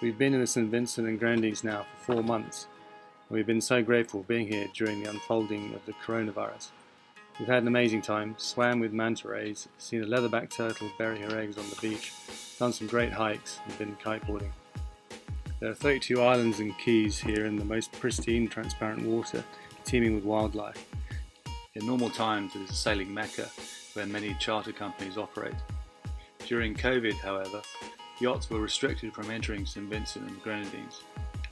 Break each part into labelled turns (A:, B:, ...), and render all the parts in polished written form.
A: We've been in the St. Vincent and Grenadines now for 4 months, and we've been so grateful being here during the unfolding of the coronavirus. We've had an amazing time, swam with manta rays, seen a leatherback turtle bury her eggs on the beach, done some great hikes and been kiteboarding. There are 32 islands and keys here in the most pristine, transparent water, teeming with wildlife. In normal times it is a sailing mecca where many charter companies operate. During COVID, however, yachts were restricted from entering St. Vincent and the Grenadines.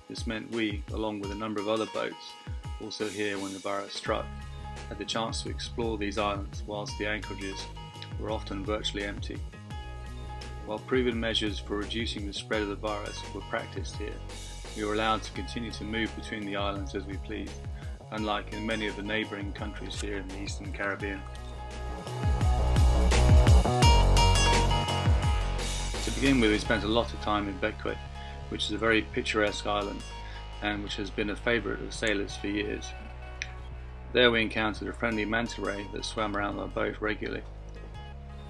A: This meant we, along with a number of other boats, also here when the virus struck, had the chance to explore these islands whilst the anchorages were often virtually empty. While proven measures for reducing the spread of the virus were practiced here, we were allowed to continue to move between the islands as we pleased, unlike in many of the neighbouring countries here in the Eastern Caribbean. To begin with, we spent a lot of time in Bequia, which is a very picturesque island and which has been a favourite of sailors for years. There we encountered a friendly manta ray that swam around our boat regularly.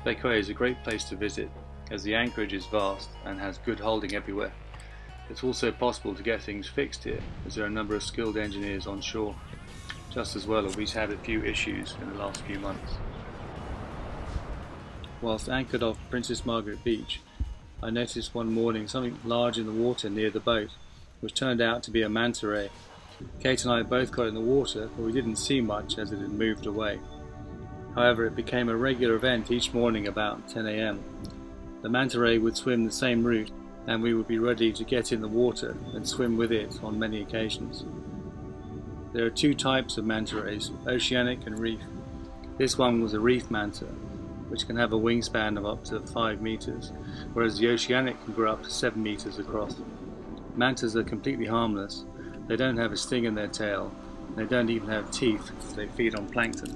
A: Bequia is a great place to visit as the anchorage is vast and has good holding everywhere. It's also possible to get things fixed here as there are a number of skilled engineers on shore. Just as well as we've had a few issues in the last few months. Whilst anchored off Princess Margaret Beach, I noticed one morning something large in the water near the boat, which turned out to be a manta ray. Kate and I both got in the water, but we didn't see much as it had moved away. However, it became a regular event each morning about 10 AM. The manta ray would swim the same route, and we would be ready to get in the water and swim with it on many occasions. There are two types of manta rays, oceanic and reef. This one was a reef manta, which can have a wingspan of up to 5 meters, whereas the oceanic can grow up to 7 meters across. Mantas are completely harmless. They don't have a sting in their tail, and they don't even have teeth because they feed on plankton.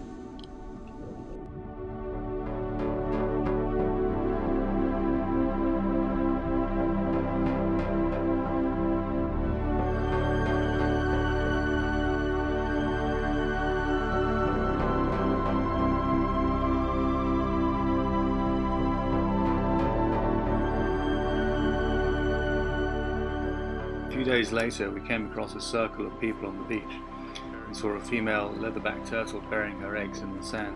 A: A few days later we came across a circle of people on the beach and saw a female leatherback turtle burying her eggs in the sand.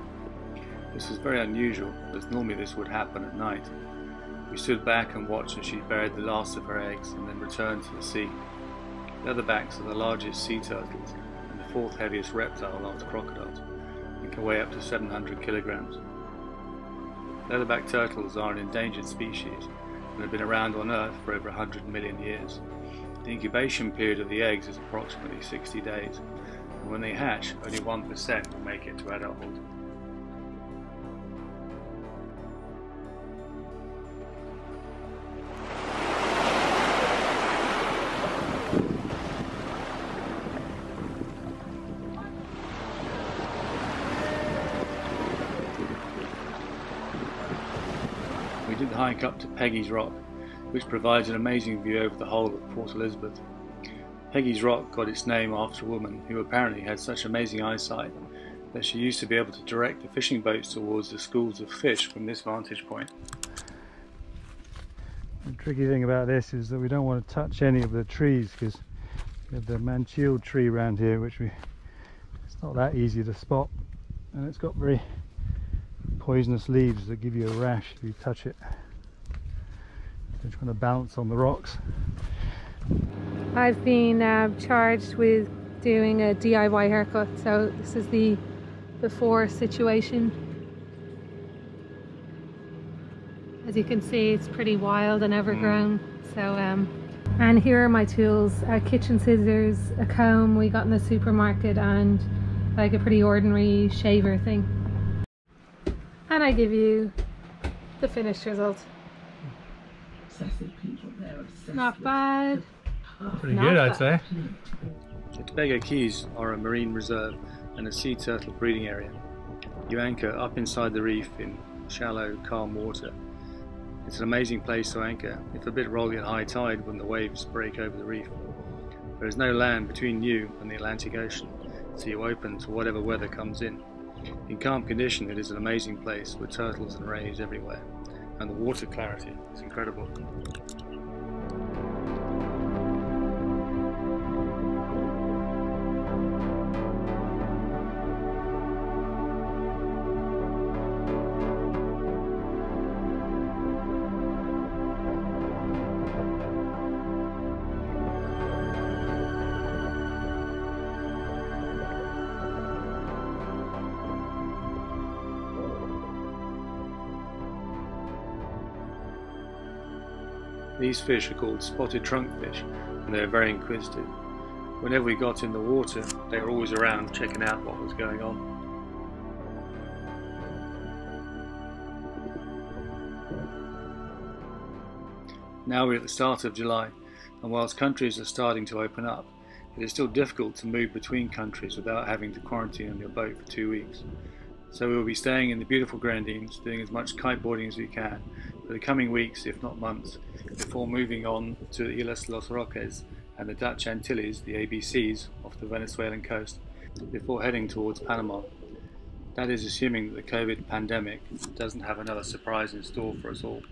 A: This was very unusual, as normally this would happen at night. We stood back and watched as she buried the last of her eggs and then returned to the sea. Leatherbacks are the largest sea turtles and the 4th heaviest reptile after crocodiles and can weigh up to 700 kilograms. Leatherback turtles are an endangered species and have been around on Earth for over 100 million years. The incubation period of the eggs is approximately 60 days, and when they hatch, only 1% will make it to adulthood. We did hike up to Peggy's Rock, which provides an amazing view over the whole of Port Elizabeth. Peggy's Rock got its name after a woman who apparently had such amazing eyesight that she used to be able to direct the fishing boats towards the schools of fish from this vantage point.
B: The tricky thing about this is that we don't want to touch any of the trees because we have the manchiel tree around here, which it's not that easy to spot, and it's got very poisonous leaves that give you a rash if you touch it. We're trying to balance on the rocks.
C: I've been charged with doing a DIY haircut, so this is the before situation. As you can see, it's pretty wild and overgrown. So and here are my tools: kitchen scissors, a comb we got in the supermarket, and like a pretty ordinary shaver thing. And I give you the finished result. Not bad.
B: Pretty good, I'd say.
A: The Tobago Keys are a marine reserve and a sea turtle breeding area. You anchor up inside the reef in shallow, calm water. It's an amazing place to anchor, if a bit rolly at high tide when the waves break over the reef. There is no land between you and the Atlantic Ocean, so you're open to whatever weather comes in. In calm condition, it is an amazing place with turtles and rays everywhere, and the water clarity is incredible. These fish are called spotted trunkfish, and they are very inquisitive. Whenever we got in the water, they were always around checking out what was going on. Now we're at the start of July, and whilst countries are starting to open up, it is still difficult to move between countries without having to quarantine on your boat for 2 weeks. So we will be staying in the beautiful Grenadines, doing as much kiteboarding as we can for the coming weeks, if not months, before moving on to the Islas Los Roques and the Dutch Antilles, the ABCs, off the Venezuelan coast, before heading towards Panama. That is assuming that the COVID pandemic doesn't have another surprise in store for us all.